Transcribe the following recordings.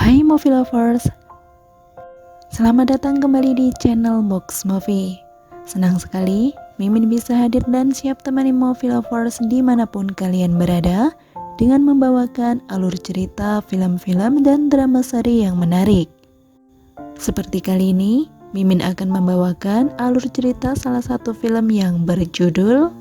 Hai movie lovers, selamat datang kembali di channel Box Movie. Senang sekali Mimin bisa hadir dan siap temani movie lovers dimanapun kalian berada dengan membawakan alur cerita film-film dan drama seri yang menarik. Seperti kali ini, Mimin akan membawakan alur cerita salah satu film yang berjudul.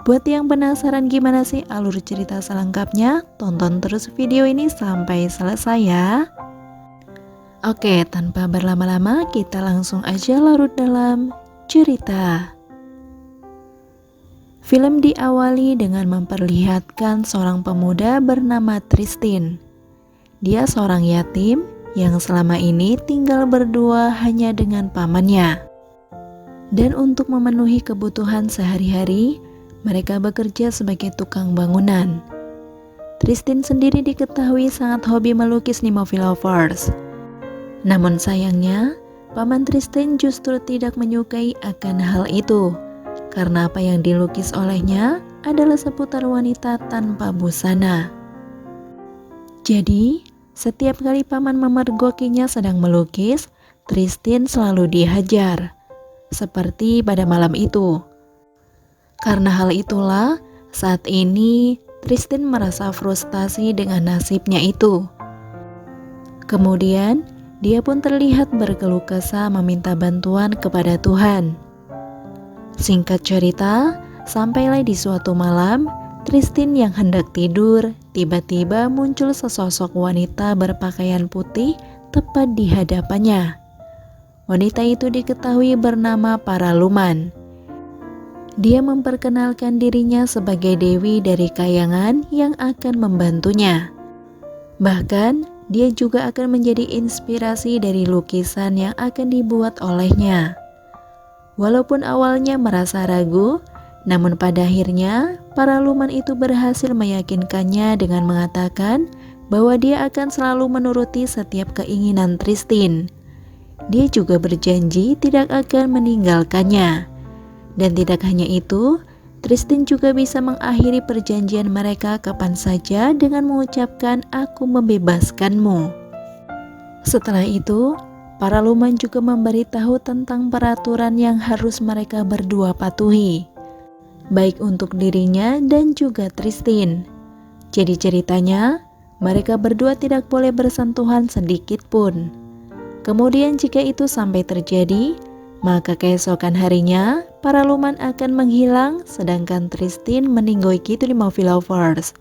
Buat yang penasaran gimana sih alur cerita selengkapnya, tonton terus video ini sampai selesai ya. Oke, tanpa berlama-lama kita langsung aja larut dalam cerita. Film diawali dengan memperlihatkan seorang pemuda bernama Tristin. Dia seorang yatim yang selama ini tinggal berdua hanya dengan pamannya. Dan untuk memenuhi kebutuhan sehari-hari, mereka bekerja sebagai tukang bangunan. Tristin sendiri diketahui sangat hobi melukis nih movie lovers. Namun sayangnya, paman Tristin justru tidak menyukai akan hal itu, karena apa yang dilukis olehnya adalah seputar wanita tanpa busana. Jadi, setiap kali paman memergokinya sedang melukis, Tristin selalu dihajar. Seperti pada malam itu. Karena hal itulah, saat ini Tristin merasa frustasi dengan nasibnya itu. Kemudian, dia pun terlihat berkeluh kesah meminta bantuan kepada Tuhan. Singkat cerita, sampailah di suatu malam, Tristin yang hendak tidur, tiba-tiba muncul sesosok wanita berpakaian putih tepat di hadapannya. Wanita itu diketahui bernama Paraluman. Dia memperkenalkan dirinya sebagai dewi dari kayangan yang akan membantunya. Bahkan, dia juga akan menjadi inspirasi dari lukisan yang akan dibuat olehnya. Walaupun awalnya merasa ragu, namun pada akhirnya, Paraluman itu berhasil meyakinkannya dengan mengatakan bahwa dia akan selalu menuruti setiap keinginan Tristin. Dia juga berjanji tidak akan meninggalkannya. Dan tidak hanya itu, Tristin juga bisa mengakhiri perjanjian mereka kapan saja dengan mengucapkan "aku membebaskanmu". Setelah itu, Paraluman juga memberitahu tentang peraturan yang harus mereka berdua patuhi, baik untuk dirinya dan juga Tristin. Jadi ceritanya, mereka berdua tidak boleh bersentuhan sedikit pun. Kemudian jika itu sampai terjadi, maka keesokan harinya, Paraluman akan menghilang, sedangkan Tristin meninggoy gitu di movie lovers.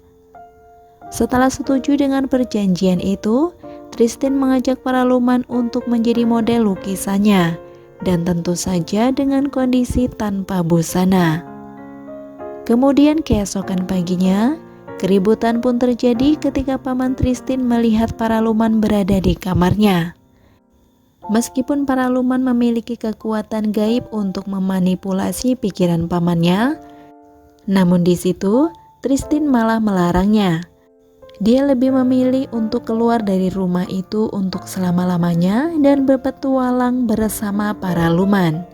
Setelah setuju dengan perjanjian itu, Tristin mengajak Paraluman untuk menjadi model lukisannya, dan tentu saja dengan kondisi tanpa busana. Kemudian keesokan paginya, keributan pun terjadi ketika paman Tristin melihat Paraluman berada di kamarnya. Meskipun Paraluman memiliki kekuatan gaib untuk memanipulasi pikiran pamannya, namun di situ Tristin malah melarangnya. Dia lebih memilih untuk keluar dari rumah itu untuk selama-lamanya dan berpetualang bersama Paraluman.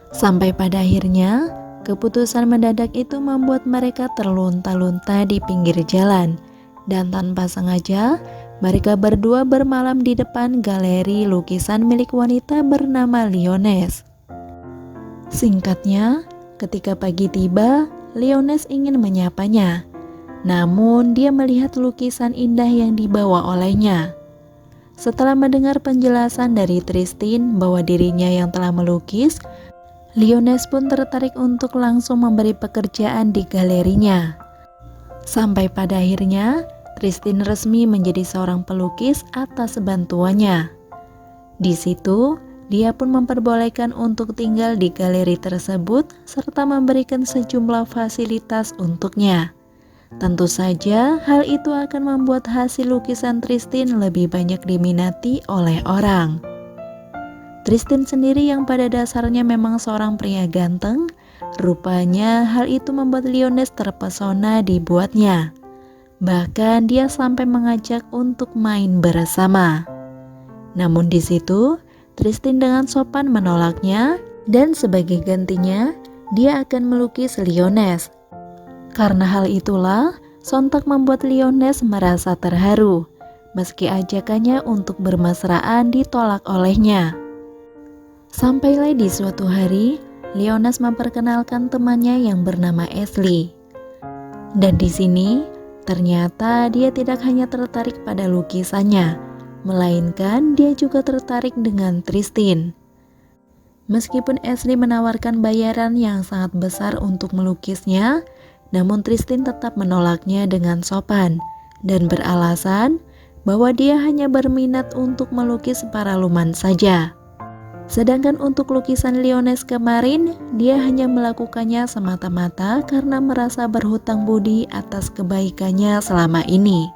Sampai pada akhirnya, keputusan mendadak itu membuat mereka terlunta-lunta di pinggir jalan, dan tanpa sengaja, mereka berdua bermalam di depan galeri lukisan milik wanita bernama Lioness. Singkatnya, ketika pagi tiba, Lioness ingin menyapanya. Namun, dia melihat lukisan indah yang dibawa olehnya. Setelah mendengar penjelasan dari Tristin bahwa dirinya yang telah melukis, Lioness pun tertarik untuk langsung memberi pekerjaan di galerinya. Sampai pada akhirnya, Tristin resmi menjadi seorang pelukis atas bantuannya. Di situ, dia pun memperbolehkan untuk tinggal di galeri tersebut serta memberikan sejumlah fasilitas untuknya. Tentu saja, hal itu akan membuat hasil lukisan Tristin lebih banyak diminati oleh orang. Tristin sendiri yang pada dasarnya memang seorang pria ganteng, rupanya hal itu membuat Lioness terpesona dibuatnya. Bahkan dia sampai mengajak untuk main bersama. Namun di situ, Tristin dengan sopan menolaknya dan sebagai gantinya, dia akan melukis Lioness. Karena hal itulah, sontak membuat Lioness merasa terharu meski ajakannya untuk bermesraan ditolak olehnya. Sampailah di suatu hari, Leonas memperkenalkan temannya yang bernama Ashley. Dan di sini, ternyata dia tidak hanya tertarik pada lukisannya, melainkan dia juga tertarik dengan Tristin. Meskipun Ashley menawarkan bayaran yang sangat besar untuk melukisnya, namun Tristin tetap menolaknya dengan sopan dan beralasan bahwa dia hanya berminat untuk melukis paraluman saja. Sedangkan untuk lukisan Leonas kemarin, dia hanya melakukannya semata-mata karena merasa berhutang budi atas kebaikannya selama ini.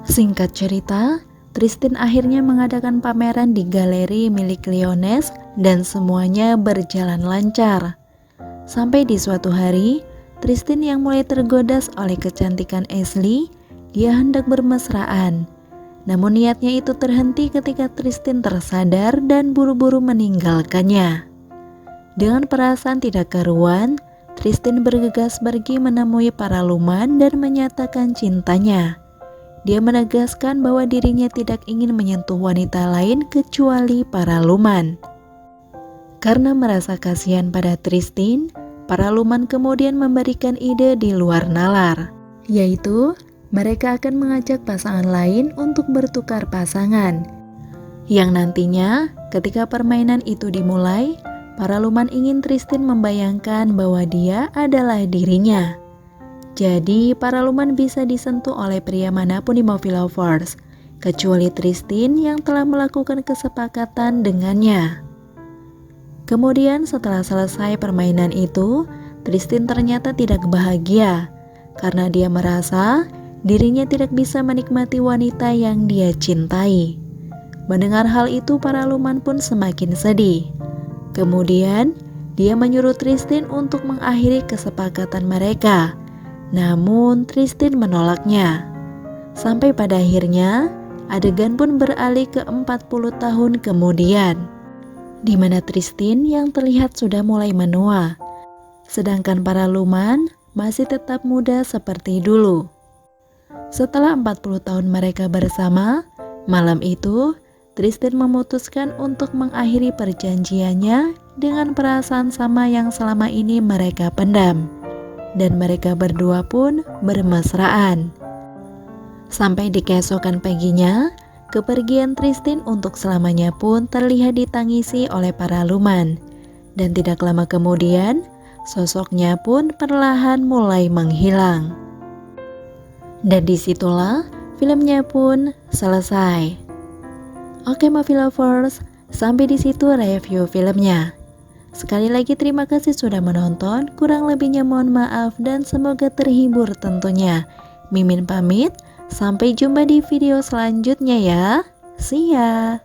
Singkat cerita, Tristin akhirnya mengadakan pameran di galeri milik Leonas dan semuanya berjalan lancar. Sampai di suatu hari, Tristin yang mulai tergoda oleh kecantikan Ashley, dia hendak bermesraan. Namun niatnya itu terhenti ketika Tristin tersadar dan buru-buru meninggalkannya. Dengan perasaan tidak karuan, Tristin bergegas pergi menemui paraluman dan menyatakan cintanya. Dia menegaskan bahwa dirinya tidak ingin menyentuh wanita lain kecuali paraluman. Karena merasa kasihan pada Tristin, paraluman kemudian memberikan ide di luar nalar, yaitu mereka akan mengajak pasangan lain untuk bertukar pasangan. Yang nantinya, ketika permainan itu dimulai, paraluman ingin Tristin membayangkan bahwa dia adalah dirinya. Jadi, paraluman bisa disentuh oleh pria manapun di Movie Lovers, kecuali Tristin yang telah melakukan kesepakatan dengannya. Kemudian setelah selesai permainan itu, Tristin ternyata tidak bahagia karena dia merasa dirinya tidak bisa menikmati wanita yang dia cintai. Mendengar hal itu, paraluman pun semakin sedih. Kemudian, dia menyuruh Tristin untuk mengakhiri kesepakatan mereka. Namun, Tristin menolaknya. Sampai pada akhirnya, adegan pun beralih ke 40 tahun kemudian, di mana Tristin yang terlihat sudah mulai menua, sedangkan paraluman masih tetap muda seperti dulu. Setelah 40 tahun mereka bersama, malam itu Tristin memutuskan untuk mengakhiri perjanjiannya dengan perasaan sama yang selama ini mereka pendam, dan mereka berdua pun bermesraan. Sampai di keesokan paginya, kepergian Tristin untuk selamanya pun terlihat ditangisi oleh paraluman, dan tidak lama kemudian sosoknya pun perlahan mulai menghilang. Dan disitulah filmnya pun selesai. Oke Movie Lovers, sampai di situ review filmnya. Sekali lagi terima kasih sudah menonton, kurang lebihnya mohon maaf dan semoga terhibur tentunya. Mimin pamit, sampai jumpa di video selanjutnya ya. See ya.